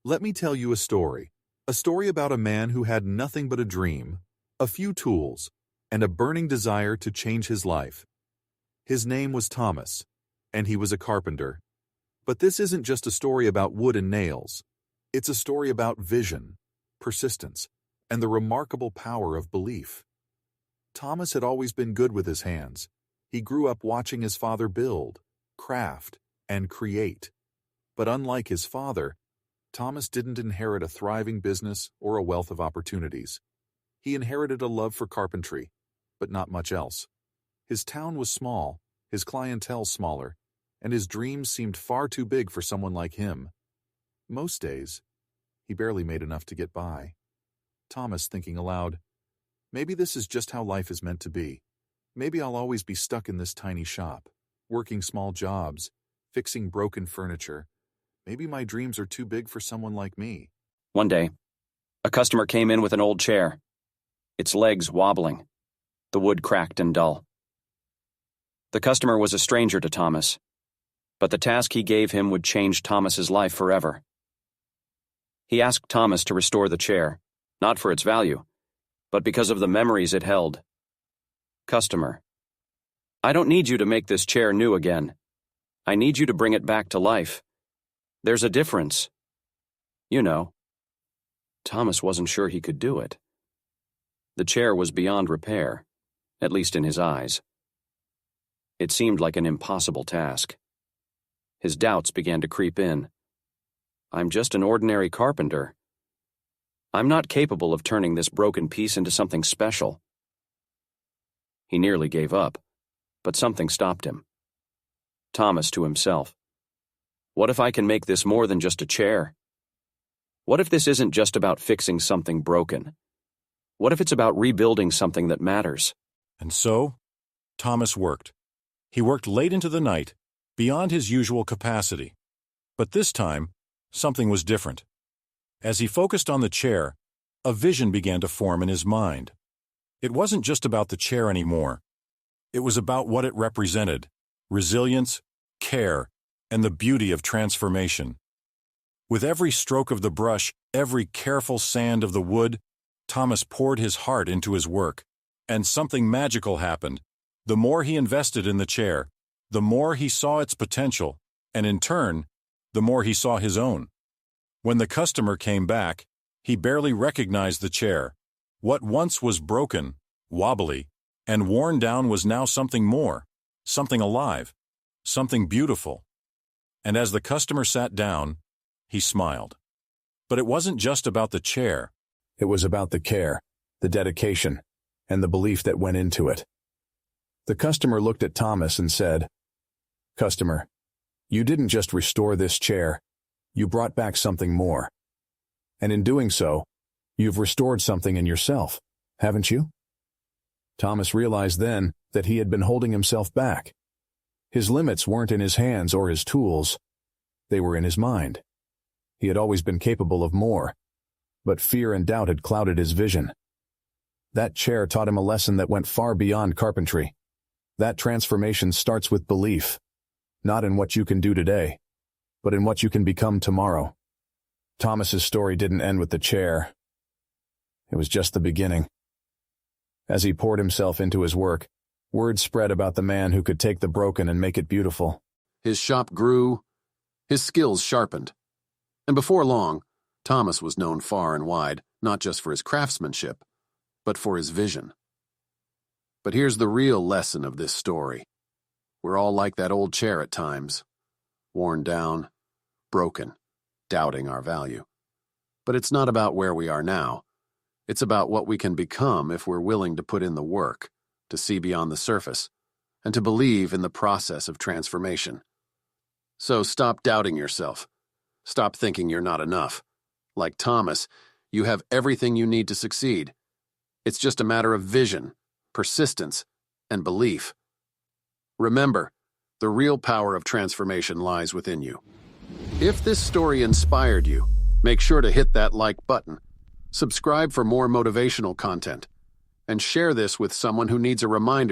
Let me tell you a story about a man who had nothing but a dream, a few tools, and a burning desire to change his life. His name was Thomas, and he was a carpenter. But this isn't just a story about wood and nails. It's a story about vision, persistence, and the remarkable power of belief. Thomas had always been good with his hands. He grew up watching his father build, craft, and create. But unlike his father, Thomas didn't inherit a thriving business or a wealth of opportunities. He inherited a love for carpentry, but not much else. His town was small, his clientele smaller, and his dreams seemed far too big for someone like him. Most days, he barely made enough to get by. Thomas, thinking aloud, maybe this is just how life is meant to be. Maybe I'll always be stuck in this tiny shop, working small jobs, fixing broken furniture. Maybe my dreams are too big for someone like me. One day, a customer came in with an old chair, its legs wobbling, the wood cracked and dull. The customer was a stranger to Thomas, but the task he gave him would change Thomas's life forever. He asked Thomas to restore the chair, not for its value, but because of the memories it held. Customer: I don't need you to make this chair new again. I need you to bring it back to life. There's a difference. You know. Thomas wasn't sure he could do it. The chair was beyond repair, at least in his eyes. It seemed like an impossible task. His doubts began to creep in. I'm just an ordinary carpenter. I'm not capable of turning this broken piece into something special. He nearly gave up, but something stopped him. Thomas to himself. What if I can make this more than just a chair? What if this isn't just about fixing something broken? What if it's about rebuilding something that matters? And so, Thomas worked. He worked late into the night, beyond his usual capacity. But this time, something was different. As he focused on the chair, a vision began to form in his mind. It wasn't just about the chair anymore. It was about what it represented: resilience, care, and the beauty of transformation. With every stroke of the brush, every careful sand of the wood, Thomas poured his heart into his work. And something magical happened. The more he invested in the chair, the more he saw its potential, and in turn, the more he saw his own. When the customer came back, he barely recognized the chair. What once was broken, wobbly, and worn down was now something more, something alive, something beautiful. And as the customer sat down, he smiled. But it wasn't just about the chair. It was about the care, the dedication, and the belief that went into it. The customer looked at Thomas and said, "Customer, you didn't just restore this chair, you brought back something more. And in doing so, you've restored something in yourself, haven't you?" Thomas realized then that he had been holding himself back. His limits weren't in his hands or his tools. They were in his mind. He had always been capable of more, but fear and doubt had clouded his vision. That chair taught him a lesson that went far beyond carpentry. That transformation starts with belief, not in what you can do today, but in what you can become tomorrow. Thomas's story didn't end with the chair. It was just the beginning. As he poured himself into his work, word spread about the man who could take the broken and make it beautiful. His shop grew, his skills sharpened, and before long, Thomas was known far and wide, not just for his craftsmanship, but for his vision. But here's the real lesson of this story. We're all like that old chair at times, worn down, broken, doubting our value. But it's not about where we are now. It's about what we can become if we're willing to put in the work, to see beyond the surface, and to believe in the process of transformation. So stop doubting yourself. Stop thinking you're not enough. Like Thomas, you have everything you need to succeed. It's just a matter of vision, persistence, and belief. Remember, the real power of transformation lies within you. If this story inspired you, make sure to hit that like button, subscribe for more motivational content, and share this with someone who needs a reminder